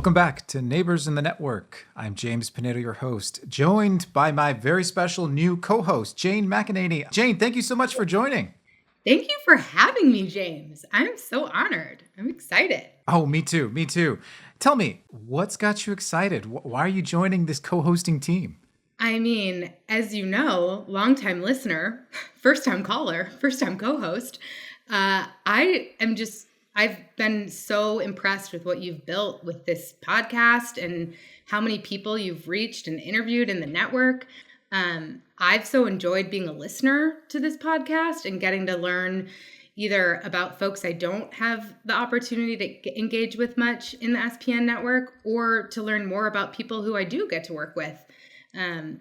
Welcome back to Neighbors in the Network. I'm James Pinedo, your host, joined by my very special new co-host, Jane McEnaney. Jane, thank you so much for joining. Thank you for having me, James. I'm so honored. I'm excited. Oh, me too. Me too. Tell me, what's got you excited? Why are you joining this co-hosting team? I mean, as you know, longtime listener, first-time caller, first-time co-host, I've been so impressed with what you've built with this podcast and how many people you've reached and interviewed in the network. I've so enjoyed being a listener to this podcast and getting to learn either about folks I don't have the opportunity to engage with much in the SPN network, or to learn more about people who I do get to work with.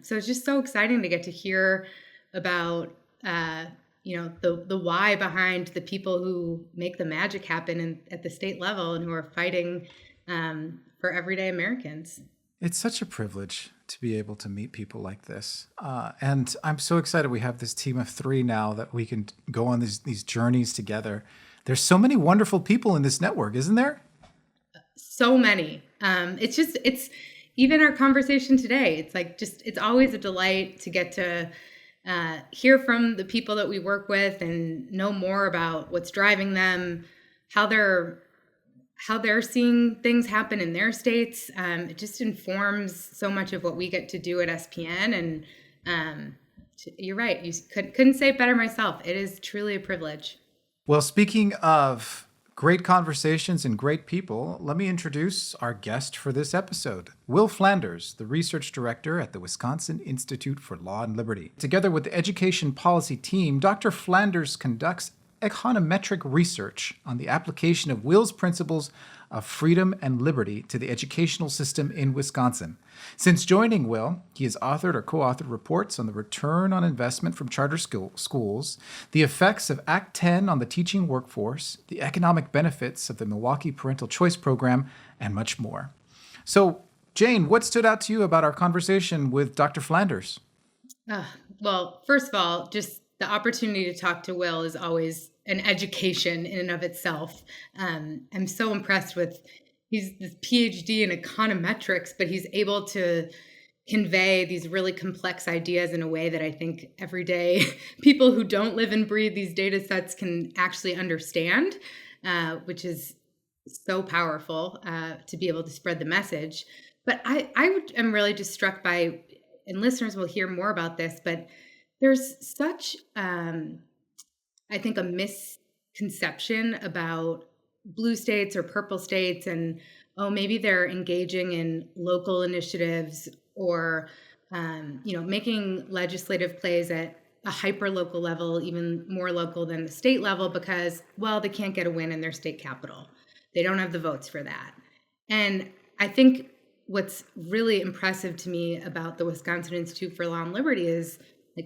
So it's just so exciting to get to hear about the why behind the people who make the magic happen at the state level and who are fighting for everyday Americans. It's such a privilege to be able to meet people like this. And I'm so excited we have this team of 3 now that we can go on these journeys together. There's so many wonderful people in this network, isn't there? So many. It's even our conversation today. It's always a delight to get to hear from the people that we work with and know more about what's driving them, how they're seeing things happen in their states. It just informs so much of what we get to do at SPN. And you're right. You couldn't say it better myself. It is truly a privilege. Well, speaking of great conversations and great people, let me introduce our guest for this episode, Will Flanders, the research director at the Wisconsin Institute for Law and Liberty. Together with the education policy team, Dr. Flanders conducts econometric research on the application of Will's principles of freedom and liberty to the educational system in Wisconsin. Since joining Will, he has authored or co-authored reports on the return on investment from charter schools, the effects of Act 10 on the teaching workforce, the economic benefits of the Milwaukee Parental Choice Program, and much more. So, Jane, what stood out to you about our conversation with Dr. Flanders? Well, first of all, just the opportunity to talk to Will is always an education in and of itself. I'm so impressed with, he's this PhD in econometrics, but he's able to convey these really complex ideas in a way that I think everyday people who don't live and breathe these data sets can actually understand, which is so powerful to be able to spread the message. But I am really just struck by, and listeners will hear more about this, but there's such, I think, a misconception about blue states or purple states, and maybe they're engaging in local initiatives or making legislative plays at a hyper local level, even more local than the state level, because, well, they can't get a win in their state capital. They don't have the votes for that. And I think what's really impressive to me about the Wisconsin Institute for Law and Liberty is,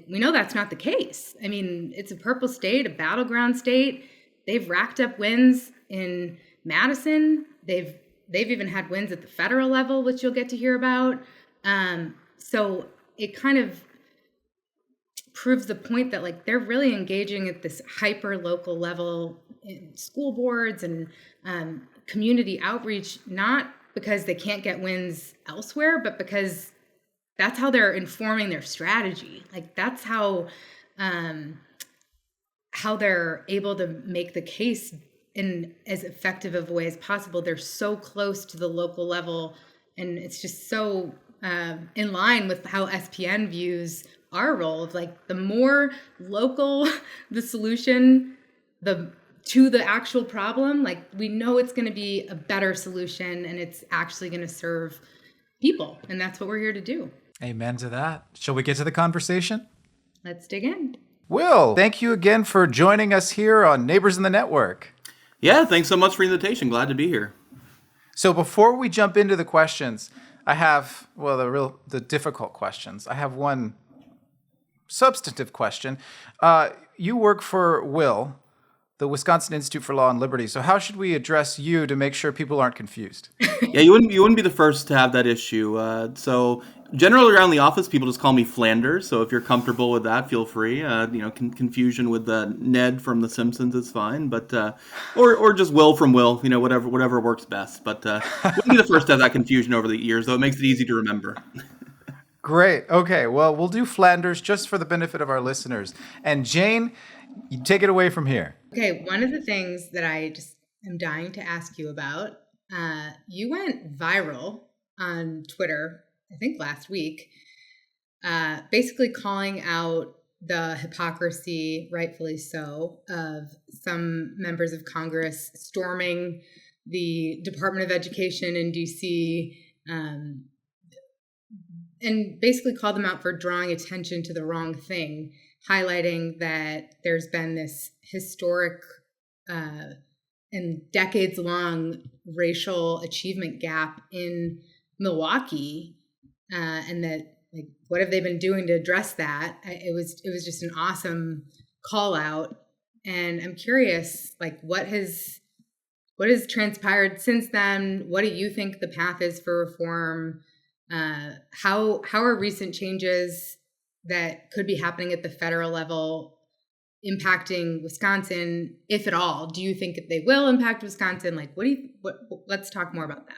we know that's not the case. I mean, it's a purple state, a battleground state. They've racked up wins in Madison. They've even had wins at the federal level, which you'll get to hear about. So it kind of proves the point that they're really engaging at this hyper local level in school boards and community outreach, not because they can't get wins elsewhere, but because that's how they're informing their strategy. That's how they're able to make the case in as effective of a way as possible. They're so close to the local level, and it's just so in line with how SPN views our role of the more local the solution to the actual problem, we know it's going to be a better solution, and it's actually going to serve people, and that's what we're here to do. Amen to that. Shall we get to the conversation? Let's dig in. Will, thank you again for joining us here on Neighbors in the Network. Yeah, thanks so much for the invitation. Glad to be here. So before we jump into the questions, I have, the difficult questions. I have one substantive question. You work for Will, the Wisconsin Institute for Law and Liberty. So how should we address you to make sure people aren't confused? Yeah, you wouldn't be the first to have that issue. So Generally around the office, people just call me Flanders. So if you're comfortable with that, feel free. Confusion with Ned from The Simpsons is fine, but or just Will from Will. Whatever works best. But wouldn't be the first to have that confusion over the years, though. It makes it easy to remember. Great. Okay. Well, we'll do Flanders just for the benefit of our listeners. And Jane, you take it away from here. Okay. One of the things that I just am dying to ask you about, you went viral on Twitter, I think last week, basically calling out the hypocrisy, rightfully so, of some members of Congress storming the Department of Education in DC, and basically called them out for drawing attention to the wrong thing, highlighting that there's been this historic and decades-long racial achievement gap in Milwaukee, and that, like, what have they been doing to address that? It was just an awesome call out, and I'm curious, like, what has transpired since then? What do you think the path is for reform? How are recent changes that could be happening at the federal level impacting Wisconsin, if at all? Do you think that they will impact Wisconsin? Like, let's talk more about that.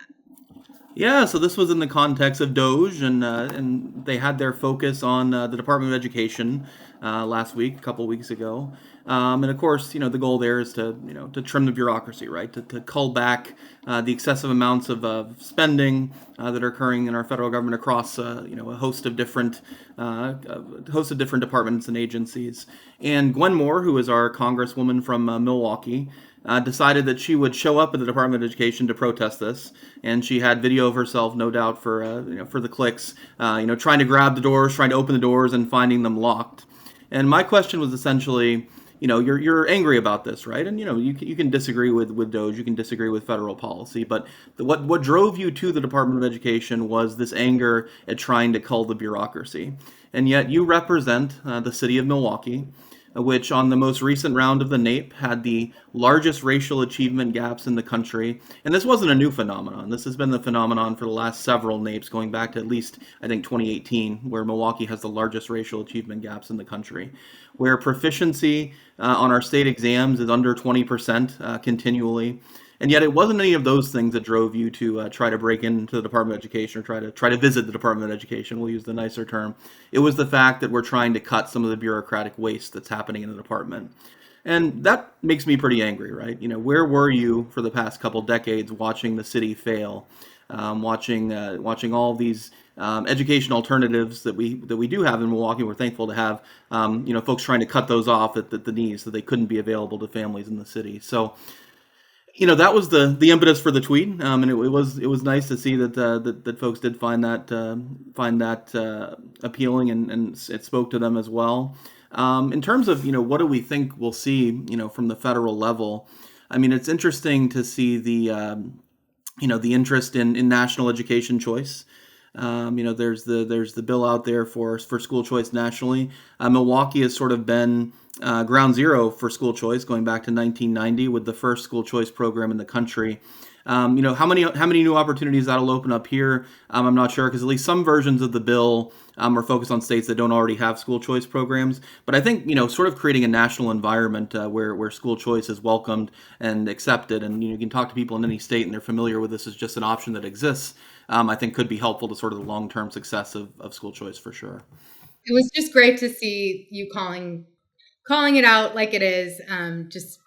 Yeah, so this was in the context of DOGE, and they had their focus on the Department of Education last week, a couple of weeks ago, and of course, the goal there is to trim the bureaucracy, right? To cull back the excessive amounts of spending that are occurring in our federal government across a host of different departments and agencies. And Gwen Moore, who is our congresswoman from Milwaukee, decided that she would show up at the Department of Education to protest this, and she had video of herself, no doubt for the clicks, trying to grab the doors, trying to open the doors, and finding them locked. And my question was essentially, you're angry about this, right? And you can disagree with DOGE, you can disagree with federal policy, but what drove you to the Department of Education was this anger at trying to cull the bureaucracy, and yet you represent the city of Milwaukee, which on the most recent round of the NAEP had the largest racial achievement gaps in the country. And this wasn't a new phenomenon. This has been the phenomenon for the last several NAEPs, going back to at least, I think, 2018, where Milwaukee has the largest racial achievement gaps in the country, where proficiency on our state exams is under 20% continually. And yet it wasn't any of those things that drove you to try to break into the Department of Education, or try to visit the Department of Education. We'll use the nicer term. It was the fact that we're trying to cut some of the bureaucratic waste that's happening in the department. And that makes me pretty angry, right? Where were you for the past couple decades watching the city fail, watching all these education alternatives that we do have in Milwaukee? We're thankful to have folks trying to cut those off at the knees so they couldn't be available to families in the city. So that was the impetus for the tweet, and it was nice to see that folks did find that appealing, and it spoke to them as well. In terms of what do we think we'll see from the federal level? I mean, it's interesting to see the interest in national education choice. There's the bill out there for school choice nationally. Milwaukee has sort of been ground zero for school choice, going back to 1990 with the first school choice program in the country. How many new opportunities that'll open up here, I'm not sure, because at least some versions of the bill are focused on states that don't already have school choice programs. But I think sort of creating a national environment where school choice is welcomed and accepted, and you can talk to people in any state and they're familiar with this as just an option that exists. I think could be helpful to sort of the long-term success of school choice for sure. It was just great to see you calling it out like it is. Just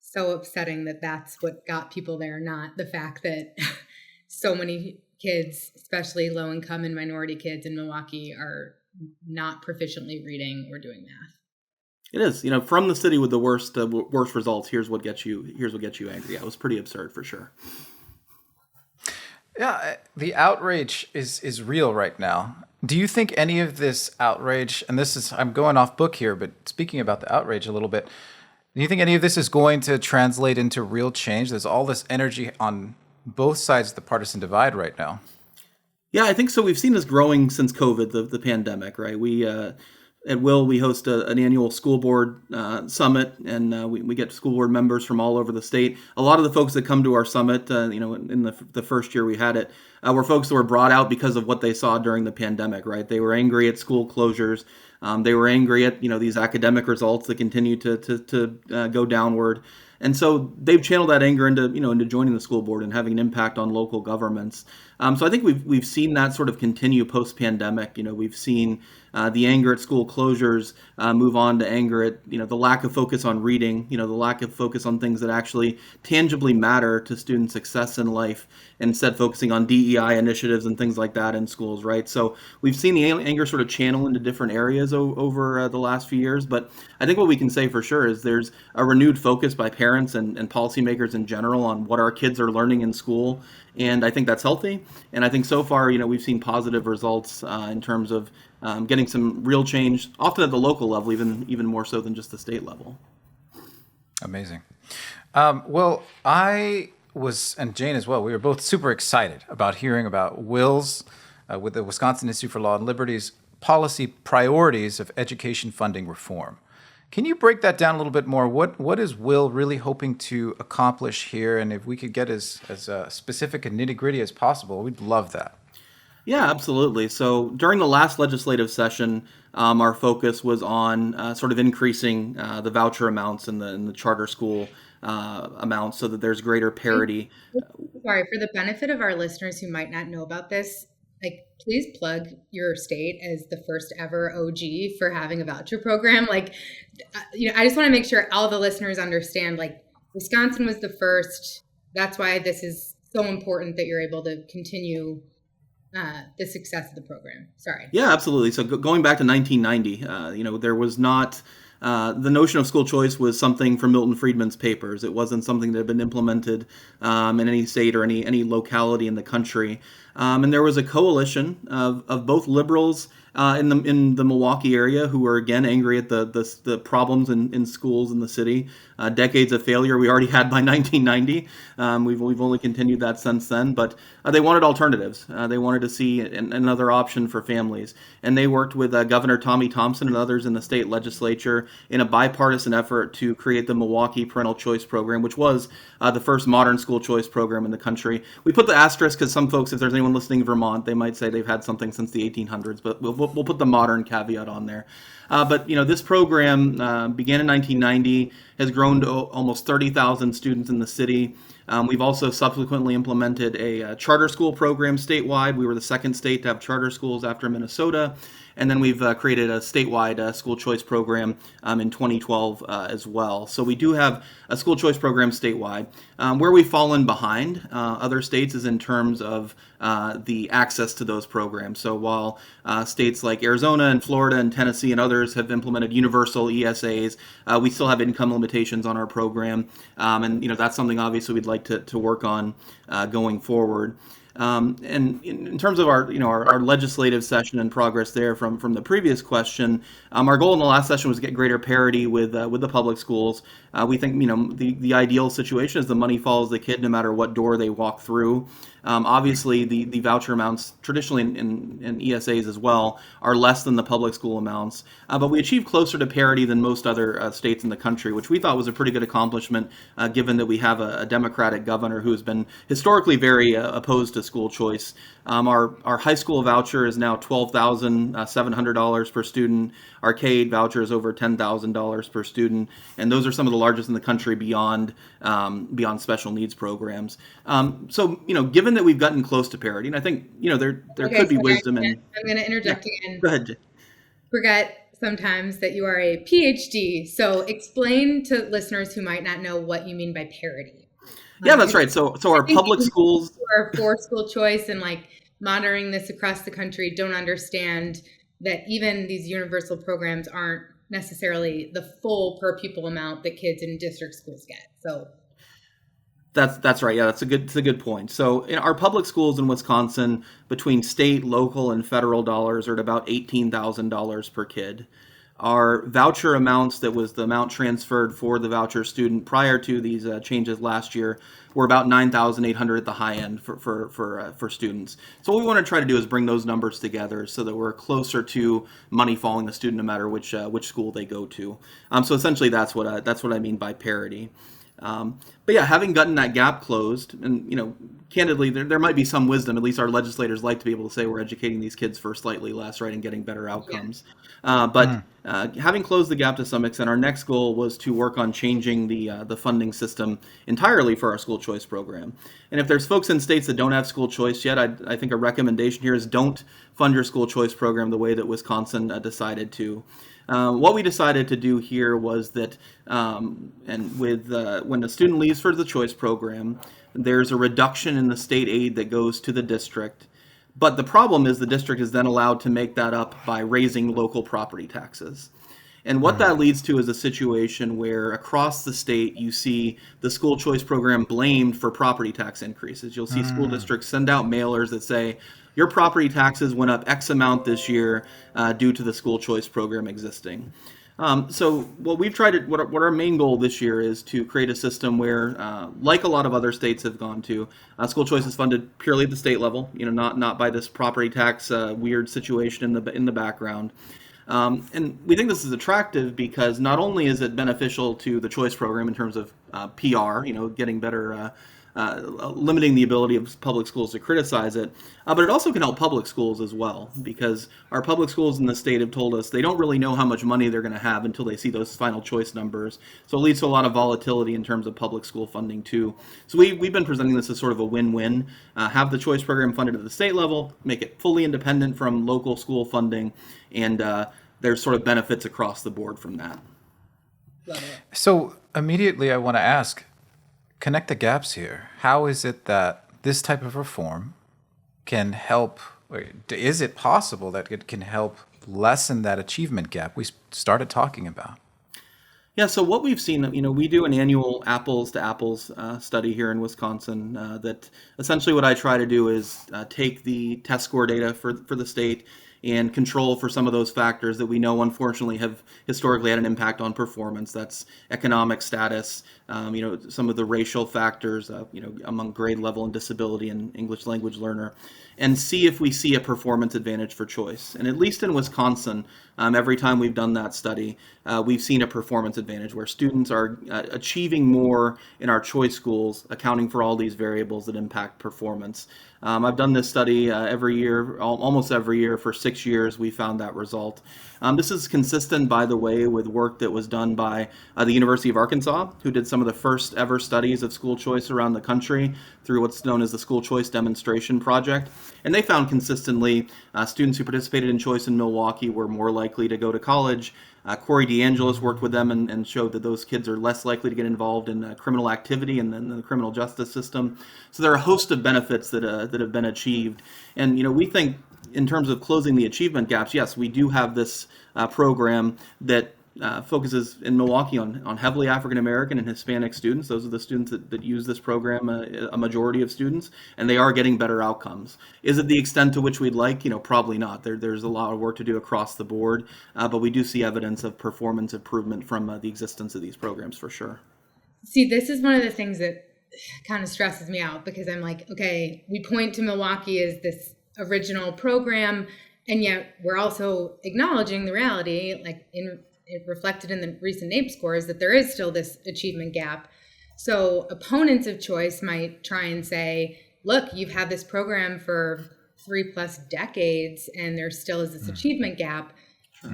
so upsetting that that's what got people there, not the fact that so many kids, especially low-income and minority kids in Milwaukee, are not proficiently reading or doing math. It is, from the city with the worst results. Here's what gets you angry. Yeah, it was pretty absurd for sure. Yeah, the outrage is real right now. Do you think any of this outrage, and I'm going off book here, but speaking about the outrage a little bit, do you think any of this is going to translate into real change? There's all this energy on both sides of the partisan divide right now. Yeah, I think so. We've seen this growing since COVID, the pandemic, right? At Will, we host an annual school board summit, and we get school board members from all over the state. A lot of the folks that come to our summit, in the first year we had it, were folks that were brought out because of what they saw during the pandemic, right? They were angry at school closures. They were angry at, these academic results that continue to go downward. And so they've channeled that anger into joining the school board and having an impact on local governments. So I think we've seen that sort of continue post-pandemic. We've seen the anger at school closures move on to anger at the lack of focus on reading, the lack of focus on things that actually tangibly matter to student success in life, instead focusing on DEI initiatives and things like that in schools, right? So we've seen the anger sort of channel into different areas over the last few years. But I think what we can say for sure is there's a renewed focus by parents and policymakers in general on what our kids are learning in school. And I think that's healthy. And I think so far, we've seen positive results in terms of getting some real change, often at the local level, even more so than just the state level. Amazing. Well, I was, and Jane as well, we were both super excited about hearing about Will's, with the Wisconsin Institute for Law and Liberty's policy priorities of education funding reform. Can you break that down a little bit more? What is Will really hoping to accomplish here? And if we could get as specific and nitty-gritty as possible, we'd love that. Yeah, absolutely. So during the last legislative session, our focus was on sort of increasing the voucher amounts and the charter school amounts so that there's greater parity. Sorry, for the benefit of our listeners who might not know about this, please plug your state as the first ever OG for having a voucher program. I just want to make sure all the listeners understand, Wisconsin was the first. That's why this is so important that you're able to continue the success of the program. Sorry. Yeah, absolutely. So going back to 1990, there was not the notion of school choice was something from Milton Friedman's papers. It wasn't something that had been implemented in any state or any locality in the country. And there was a coalition of both liberals in the Milwaukee area who were again angry at the problems in schools in the city. Decades of failure we already had by 1990. We've only continued that since then. But they wanted alternatives. They wanted to see another option for families, and they worked with Governor Tommy Thompson and others in the state legislature in a bipartisan effort to create the Milwaukee Parental Choice Program, which was the first modern school choice program in the country. We put the asterisk because some folks, if there's anyone listening in Vermont, they might say they've had something since the 1800s, but we'll put the modern caveat on there. But this program began in 1990, has grown to almost 30,000 students in the city. We've also subsequently implemented a charter school program statewide. We were the second state to have charter schools after Minnesota. And then we've created a statewide school choice program in 2012 as well. So we do have a school choice program statewide. Where we've fallen behind other states is in terms of the access to those programs. So while states like Arizona and Florida and Tennessee and others have implemented universal ESAs, we still have income limitations on our program. And that's something obviously we'd like to work on going forward. And in terms of our legislative session and progress there from the previous question, our goal in the last session was to get greater parity with the public schools. We think the ideal situation is the money follows the kid no matter what door they walk through. Obviously, the voucher amounts traditionally in ESAs as well are less than the public school amounts, but we achieved closer to parity than most other states in the country, which we thought was a pretty good accomplishment given that we have a Democratic governor who has been historically very opposed to school choice. Our high school voucher is now $12,700 per student. Our K-8 voucher is over $10,000 per student, and those are some of the largest in the country beyond special needs programs. So given that we've gotten close to parity, and I think there could be wisdom in. I'm going to interject again. Go ahead. Forget sometimes that you are a PhD. So explain to listeners who might not know what you mean by parity. Yeah, that's right. So our public schools who are for school choice and monitoring this across the country don't understand that even these universal programs aren't necessarily the full per pupil amount that kids in district schools get. So that's right. Yeah, that's a good point. So in our public schools in Wisconsin, between state, local, and federal dollars, are at about $18,000 per kid. our voucher amounts, that was the amount transferred for the voucher student prior to these changes last year, were about 9,800 at the high end for students. So what we want to try to do is bring those numbers together so that we're closer to money following the student no matter which school they go to. So essentially that's what I mean by parity. But yeah, having gotten that gap closed, and candidly, there might be some wisdom. At least our legislators like to be able to say we're educating these kids for slightly less, right, and getting better outcomes. But having closed the gap to some extent, our next goal was to work on changing the funding system entirely for our school choice program. And if there's folks in states that don't have school choice yet, I think a recommendation here is don't fund your school choice program the way that Wisconsin decided to. What we decided to do here was that, when a student leaves for the choice program, there's a reduction in the state aid that goes to the district. But the problem is the district is then allowed to make that up by raising local property taxes. And what that leads to is a situation where across the state you see the school choice program blamed for property tax increases. You'll see school districts send out mailers that say, your property taxes went up X amount this year due to the school choice program existing. So what we've tried to, what our main goal this year is to create a system where, like a lot of other states have gone to, school choice is funded purely at the state level, not by this property tax weird situation in the background. And we think this is attractive because not only is it beneficial to the choice program in terms of PR, getting better, limiting the ability of public schools to criticize it, but it also can help public schools as well, because our public schools in the state have told us they don't really know how much money they're going to have until they see those final choice numbers. So it leads to a lot of volatility in terms of public school funding too. So we've been presenting this as sort of a win-win. Have the choice program funded at the state level, make it fully independent from local school funding, and there's sort of benefits across the board from that. So immediately I want to ask, connect the gaps here. How is it that this type of reform can help, or is it possible that it can help lessen that achievement gap we started talking about? Yeah, so what we've seen, we do an annual apples to apples study here in Wisconsin that essentially what I try to do is take the test score data for the state and control for some of those factors that we know unfortunately have historically had an impact on performance. That's economic status, some of the racial factors, among grade level and disability and English language learner, and see if we see a performance advantage for choice. And at least in Wisconsin, every time we've done that study, we've seen a performance advantage where students are achieving more in our choice schools, accounting for all these variables that impact performance. I've done this study every year, almost every year for 6 years. We found that result. This is consistent, by the way, with work that was done by the University of Arkansas, who did some of the first ever studies of school choice around the country through what's known as the School Choice Demonstration Project. And they found consistently students who participated in choice in Milwaukee were more likely to go to college. Corey DeAngelis worked with them and showed that those kids are less likely to get involved in criminal activity and then the criminal justice system. So there are a host of benefits that have been achieved. And we think in terms of closing the achievement gaps, yes, we do have this program that focuses in Milwaukee on heavily African American and Hispanic students. Those are the students that use this program, a majority of students, and they are getting better outcomes. Is it the extent to which we'd like? Probably not. There's a lot of work to do across the board, but we do see evidence of performance improvement from the existence of these programs for sure. See, this is one of the things that kind of stresses me out, because I'm like, okay, we point to Milwaukee as this original program, and yet we're also acknowledging the reality, like it reflected in the recent NAEP scores, that there is still this achievement gap. So opponents of choice might try and say, look, you've had this program for 3+ decades and there still is this achievement gap.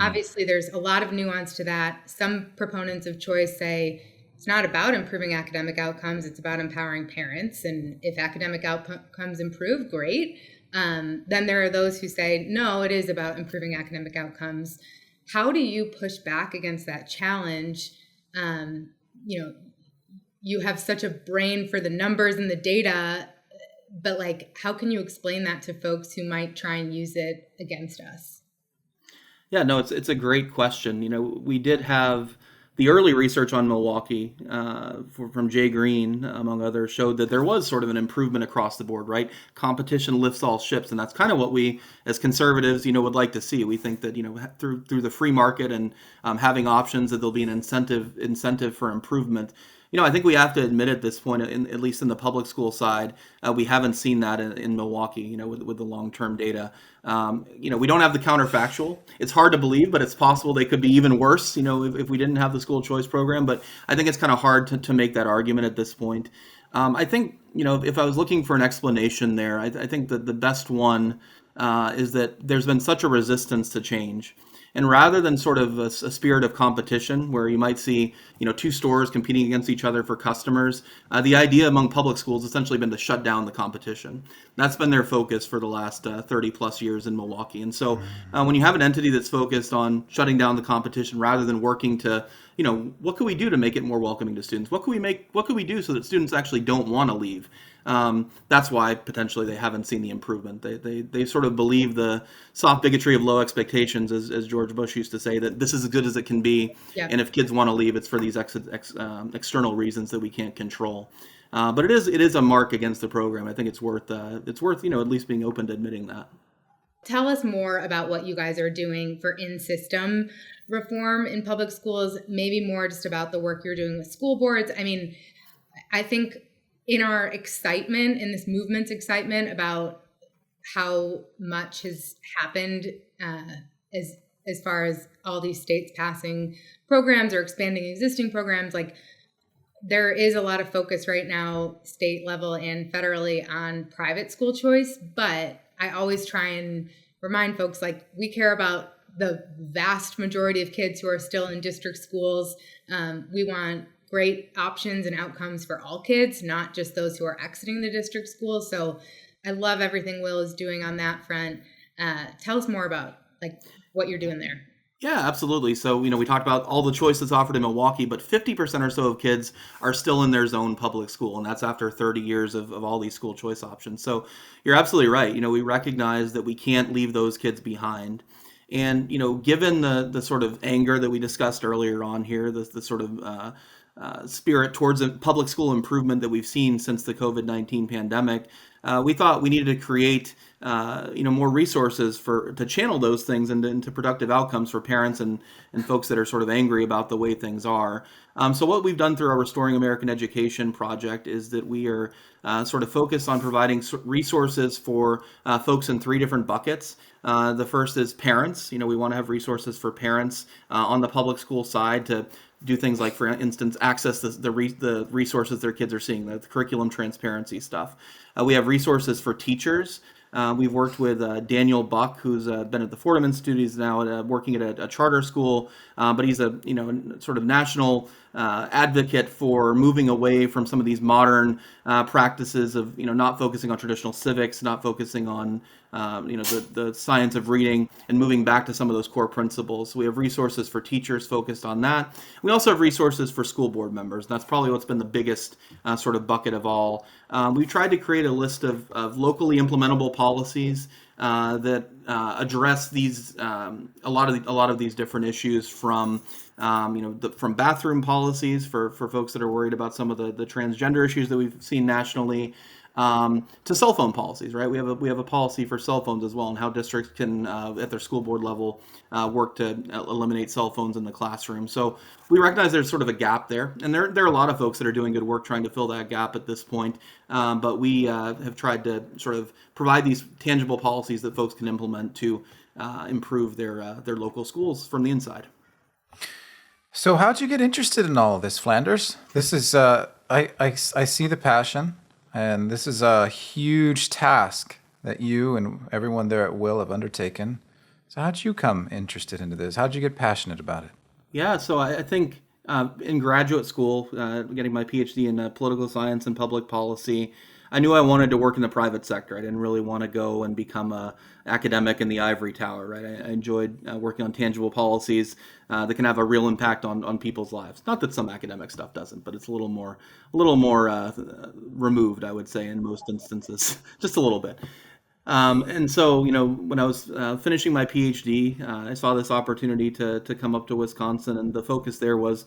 Obviously, there's a lot of nuance to that. Some proponents of choice say it's not about improving academic outcomes, it's about empowering parents. And if academic outcomes improve, great. Then there are those who say, no, it is about improving academic outcomes. How do you push back against that challenge? You have such a brain for the numbers and the data, but how can you explain that to folks who might try and use it against us? Yeah, no, it's a great question. We did have the early research on Milwaukee from Jay Green, among others, showed that there was sort of an improvement across the board, right? Competition lifts all ships, and that's kind of what we, as conservatives, would like to see. We think that through the free market and having options, that there'll be an incentive for improvement. I think we have to admit at this point, at least in the public school side, we haven't seen that in Milwaukee, with the long-term data. We don't have the counterfactual. It's hard to believe, but it's possible they could be even worse, if we didn't have the school choice program. But I think it's kind of hard to make that argument at this point. I think, if I was looking for an explanation there, I think that the best one is that there's been such a resistance to change. And rather than sort of a spirit of competition where you might see, two stores competing against each other for customers, the idea among public schools has essentially been to shut down the competition. That's been their focus for the last 30 plus years in Milwaukee. And so when you have an entity that's focused on shutting down the competition rather than working to, what can we do to make it more welcoming to students? What can we do so that students actually don't want to leave? That's why potentially they haven't seen the improvement. They sort of believe the soft bigotry of low expectations, as George Bush used to say, that this is as good as it can be. Yeah. And if kids want to leave, it's for these external reasons that we can't control. But it is a mark against the program. I think it's worth at least being open to admitting that. Tell us more about what you guys are doing for in-system reform in public schools, maybe more just about the work you're doing with school boards. I mean, I think in our excitement, in this movement's excitement about how much has happened as far as all these states passing programs or expanding existing programs, like there is a lot of focus right now, state level and federally, on private school choice. But I always try and remind folks, like, we care about the vast majority of kids who are still in district schools. We want great options and outcomes for all kids, not just those who are exiting the district schools. So I love everything Will is doing on that front. Tell us more about what you're doing there. Yeah, absolutely. So, we talked about all the choice that's offered in Milwaukee, but 50% or so of kids are still in their zone public school, and that's after 30 years of all these school choice options. So you're absolutely right. We recognize that we can't leave those kids behind. And, given the sort of anger that we discussed earlier on here, the sort of spirit towards a public school improvement that we've seen since the COVID-19 pandemic, we thought we needed to create more resources to channel those things into productive outcomes for parents and folks that are sort of angry about the way things are. So what we've done through our Restoring American Education project is that we are sort of focused on providing resources for folks in three different buckets. The first is parents. We want to have resources for parents on the public school side to do things like, for instance, access the resources their kids are seeing, the curriculum transparency stuff. We have resources for teachers. We've worked with Daniel Buck, who's been at the Fordham Institute. He's now working at a charter school, but he's a sort of national advocate for moving away from some of these modern practices of not focusing on traditional civics, not focusing on the science of reading, and moving back to some of those core principles. So we have resources for teachers focused on that. We also have resources for school board members. And that's probably what's been the biggest sort of bucket of all. We've tried to create a list of locally implementable policies that address these a lot of these different issues, from from bathroom policies for folks that are worried about some of the transgender issues that we've seen nationally, to cell phone policies, right? We have a policy for cell phones as well, and how districts can at their school board level work to eliminate cell phones in the classroom. So we recognize there's sort of a gap there, and there are a lot of folks that are doing good work trying to fill that gap at this point. But we have tried to sort of provide these tangible policies that folks can implement to improve their local schools from the inside. So how'd you get interested in all of this, Flanders? This is I see the passion, and this is a huge task that you and everyone there at Will have undertaken. So how'd you come interested into this? How'd you get passionate about it? Yeah, so I think in graduate school, getting my PhD in political science and public policy, I knew I wanted to work in the private sector. I didn't really want to go and become a academic in the ivory tower, right? I enjoyed working on tangible policies that can have a real impact on people's lives. Not that some academic stuff doesn't, but it's a little more removed, I would say, in most instances, just a little bit. And so, when I was finishing my PhD, I saw this opportunity to come up to Wisconsin, and the focus there was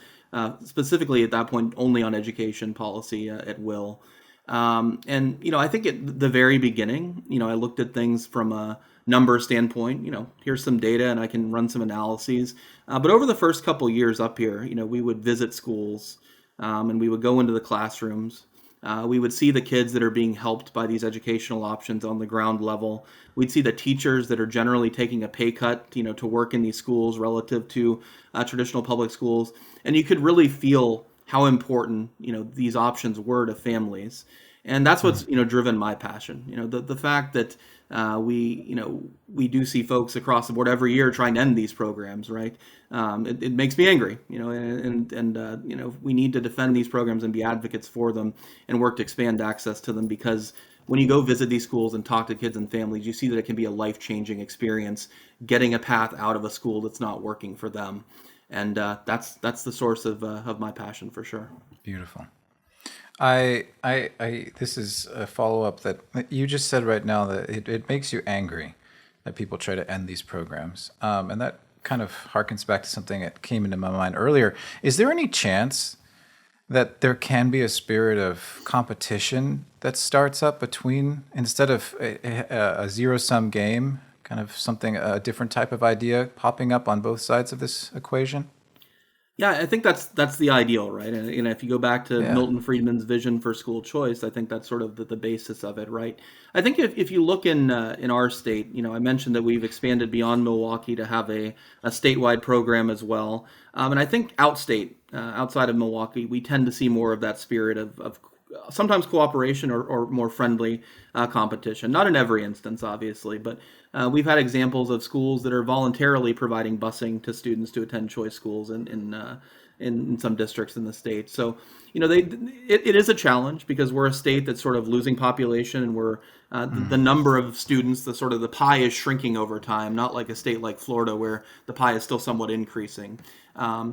specifically at that point only on education policy at Will. And I think at the very beginning, I looked at things from a number standpoint. Here's some data, and I can run some analyses. But over the first couple years up here, we would visit schools, and we would go into the classrooms. We would see the kids that are being helped by these educational options on the ground level. We'd see the teachers that are generally taking a pay cut, to work in these schools relative to traditional public schools. And you could really feel how important, these options were to families. And that's what's, driven my passion. The fact that we do see folks across the board every year trying to end these programs, right? It makes me angry, and we need to defend these programs and be advocates for them and work to expand access to them, because when you go visit these schools and talk to kids and families, you see that it can be a life-changing experience getting a path out of a school that's not working for them. And that's the source of my passion for sure. Beautiful. This is a follow-up that you just said right now, that it makes you angry that people try to end these programs. And that kind of harkens back to something that came into my mind earlier. Is there any chance that there can be a spirit of competition that starts up between, instead of a zero-sum game, kind of something, a different type of idea popping up on both sides of this equation? Yeah, I think that's the ideal, right? And if you go back to Yeah. Milton Friedman's vision for school choice, I think that's sort of the basis of it, right? I think if you look in our state, I mentioned that we've expanded beyond Milwaukee to have a statewide program as well. And I think outside of Milwaukee, we tend to see more of that spirit of sometimes cooperation or more friendly competition. Not in every instance, obviously, but we've had examples of schools that are voluntarily providing busing to students to attend choice schools in some districts in the state. So, it is a challenge because we're a state that's sort of losing population, and we're the number of students, the pie is shrinking over time, not like a state like Florida where the pie is still somewhat increasing.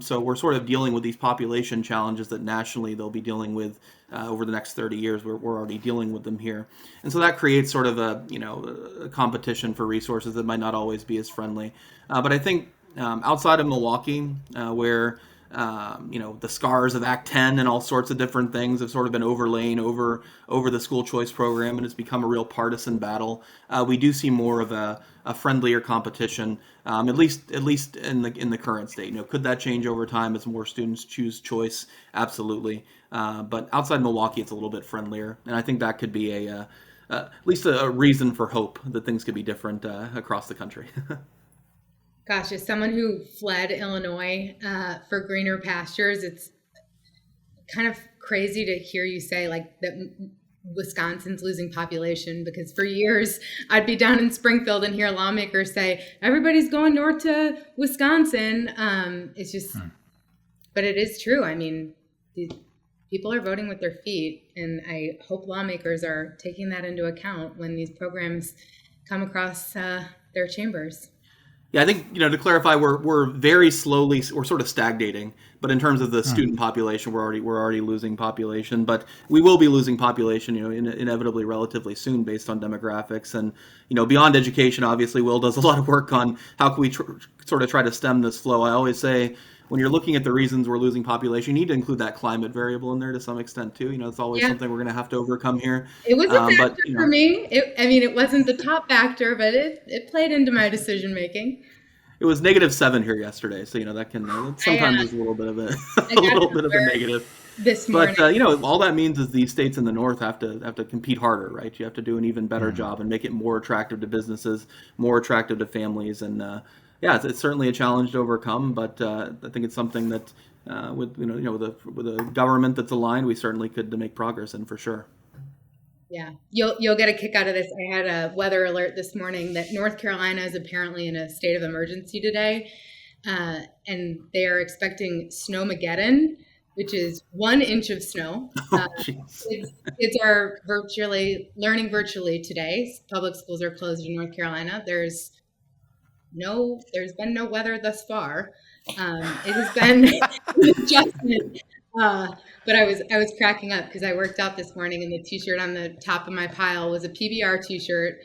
So we're sort of dealing with these population challenges that nationally they'll be dealing with over the next 30 years. We're already dealing with them here. And so that creates sort of a competition for resources that might not always be as friendly. But I think outside of Milwaukee, where the scars of Act 10 and all sorts of different things have sort of been overlain over the school choice program, and it's become a real partisan battle. We do see more of a friendlier competition, at least in the current state. Could that change over time as more students choose choice? Absolutely. But outside Milwaukee, it's a little bit friendlier, and I think that could be at least a reason for hope that things could be different across the country. Gosh, as someone who fled Illinois for greener pastures, it's kind of crazy to hear you say like that Wisconsin's losing population, because for years I'd be down in Springfield and hear lawmakers say everybody's going north to Wisconsin. It's just, but it is true. I mean, people are voting with their feet, and I hope lawmakers are taking that into account when these programs come across their chambers. Yeah, I think, to clarify, we're very slowly, we're sort of stagnating, but in terms of the student population, we're already losing population, but we will be losing population, inevitably relatively soon based on demographics. And, beyond education, obviously, Will does a lot of work on how can we sort of try to stem this flow. I always say, when you're looking at the reasons we're losing population, you need to include that climate variable in there to some extent too. It's always something we're going to have to overcome here. It was a factor for me. It wasn't the top factor, but it played into my decision making. It was -7 here yesterday, so that can sometimes is a little bit of a negative. This morning. But all that means is these states in the north have to compete harder, right? You have to do an even better job and make it more attractive to businesses, more attractive to families, and it's certainly a challenge to overcome. But I think it's something that with a government that's aligned, we certainly could make progress in for sure. Yeah, you'll get a kick out of this. I had a weather alert this morning that North Carolina is apparently in a state of emergency today, and they are expecting snowmageddon, which is 1 inch of snow. Kids are learning virtually today. Public schools are closed in North Carolina. There's been no weather thus far. It has been an adjustment. But I was cracking up because I worked out this morning, and the t-shirt on the top of my pile was a PBR t-shirt,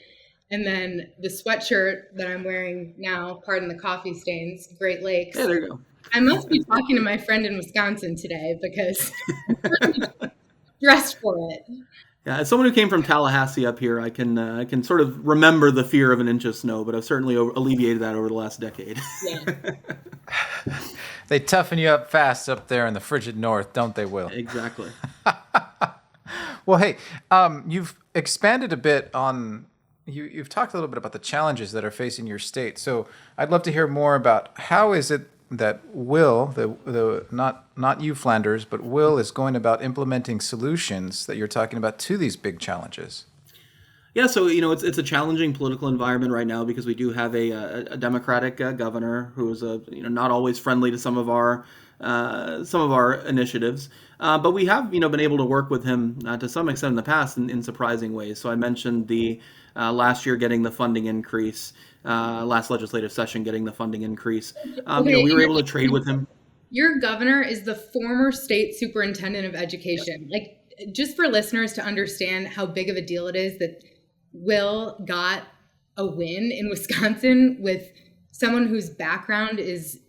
And then the sweatshirt that I'm wearing now, pardon the coffee stains, Great Lakes. Yeah, there you go. I must be talking to my friend in Wisconsin today because I'm dressed for it. Yeah, as someone who came from Tallahassee up here, I can sort of remember the fear of an inch of snow, but I've certainly alleviated that over the last decade. Yeah. They toughen you up fast up there in the frigid north, don't they, Will? Exactly. Well, hey, you've expanded a bit on, you've talked a little bit about the challenges that are facing your state. So I'd love to hear more about how is it that Will, the not you, Flanders, but Will is going about implementing solutions that you're talking about to these big challenges. Yeah, so it's a challenging political environment right now because we do have a Democratic governor who is not always friendly to some of our initiatives, but we have been able to work with him to some extent in the past in surprising ways. So I mentioned the last year getting the funding increase, last legislative session getting the funding increase. We were able to trade with him. Your governor is the former state superintendent of education. Like, just for listeners to understand how big of a deal it is that Will got a win in Wisconsin with someone whose background is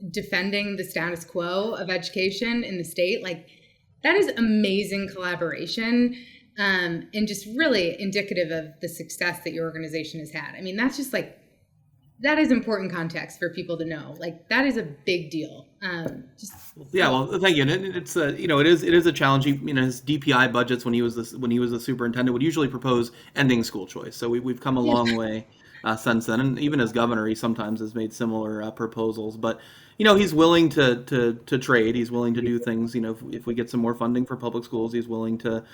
defending the status quo of education in the state. Like, that is amazing collaboration, and just really indicative of the success that your organization has had. I mean, that's just like, that is important context for people to know. Like, that is a big deal. Yeah, well, thank you. And it's it is a challenge. His DPI budgets when he was the superintendent would usually propose ending school choice. So we've come a long way since then. And even as governor, he sometimes has made similar proposals. But he's willing to trade. He's willing to do things. If we get some more funding for public schools, he's willing to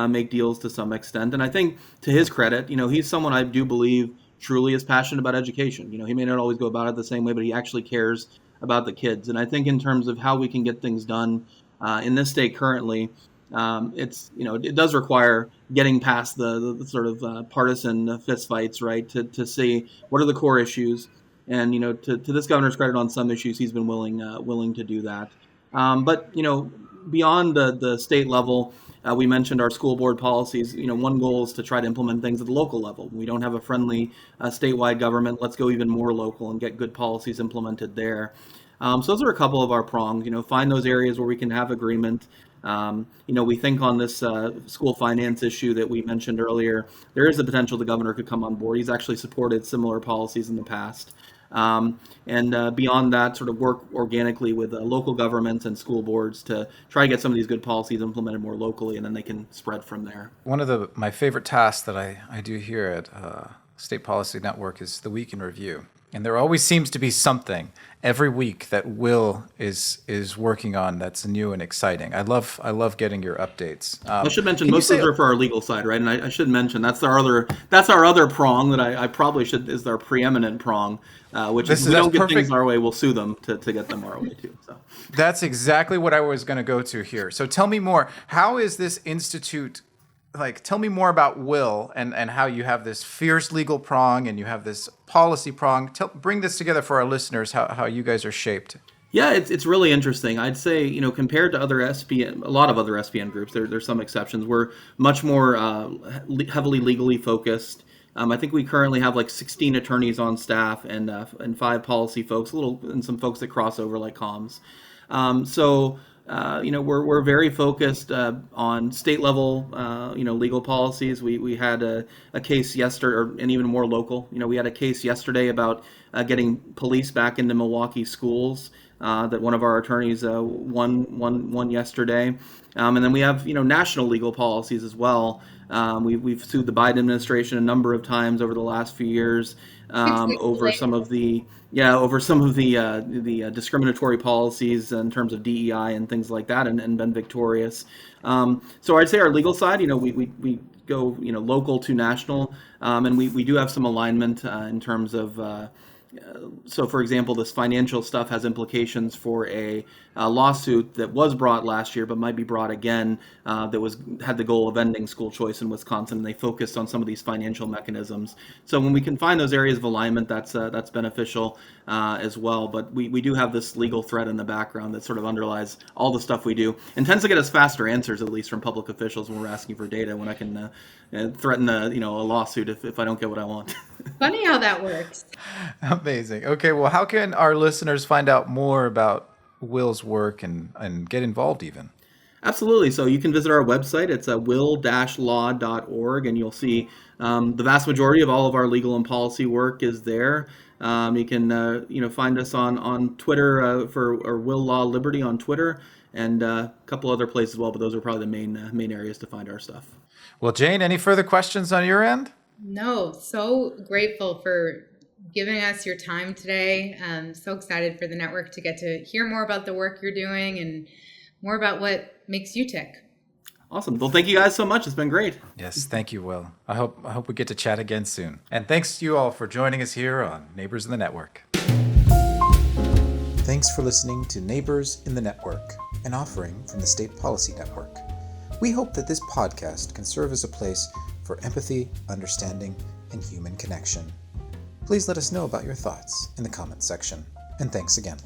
make deals to some extent. And I think to his credit, he's someone I do believe truly is passionate about education. He may not always go about it the same way, but he actually cares about the kids. And I think in terms of how we can get things done in this state currently, it does require getting past the sort of partisan fistfights, right? To see what are the core issues, and to this governor's credit, on some issues he's been willing to do that. But beyond the state level, we mentioned our school board policies. One goal is to try to implement things at the local level. We don't have a friendly statewide government. Let's go even more local and get good policies implemented there. So those are a couple of our prongs. Find those areas where we can have agreement. We think on this school finance issue that we mentioned earlier, there is the potential the governor could come on board. He's actually supported similar policies in the past. And beyond that, sort of work organically with local governments and school boards to try to get some of these good policies implemented more locally, and then they can spread from there. One of my favorite tasks that I do here at State Policy Network is the Week in Review. And there always seems to be something every week that Will is working on that's new and exciting. I love getting your updates. I should mention most of those are for our legal side, right? And I should mention that's our other prong that I probably should is our preeminent prong, which is if we don't get things our way, we'll sue them to get them our way too. So that's exactly what I was going to go to here. So tell me more. How is this institute? Tell me more about Will and how you have this fierce legal prong and you have this policy prong. Bring this together for our listeners, how you guys are shaped. Yeah, it's really interesting. I'd say, compared to other SPN, a lot of other SPN groups, there's some exceptions. We're much more heavily legally focused. I think we currently have 16 attorneys on staff and 5 policy folks, and some folks that cross over like comms. We're very focused on state level, legal policies. We had a case yesterday, and even more local. We had a case yesterday about getting police back into Milwaukee schools that one of our attorneys won yesterday. And then we have national legal policies as well. We've sued the Biden administration a number of times over the last few years over some of the discriminatory policies in terms of DEI and things like that, and been victorious. So I'd say our legal side, we go local to national, and we do have some alignment in terms of So, for example, this financial stuff has implications for a lawsuit that was brought last year, but might be brought again. That had the goal of ending school choice in Wisconsin, and they focused on some of these financial mechanisms. So, when we can find those areas of alignment, that's beneficial as well. But we do have this legal thread in the background that sort of underlies all the stuff we do, and tends to get us faster answers, at least from public officials when we're asking for data. When I can threaten a lawsuit if I don't get what I want. Funny how that works. Amazing. Okay, well, how can our listeners find out more about Will's work and get involved even? Absolutely. So you can visit our website. It's will-law.org, and you'll see the vast majority of all of our legal and policy work is there. You can find us on Twitter for Will Law Liberty on Twitter, and a couple other places as well. But those are probably the main areas to find our stuff. Well, Jane, any further questions on your end? No, so grateful for giving us your time today. So excited for the network to get to hear more about the work you're doing and more about what makes you tick. Awesome. Well, thank you guys so much. It's been great. Yes, thank you, Will. I hope we get to chat again soon. And thanks to you all for joining us here on Neighbors in the Network. Thanks for listening to Neighbors in the Network, an offering from the State Policy Network. We hope that this podcast can serve as a place for empathy, understanding, and human connection. Please let us know about your thoughts in the comments section. And thanks again.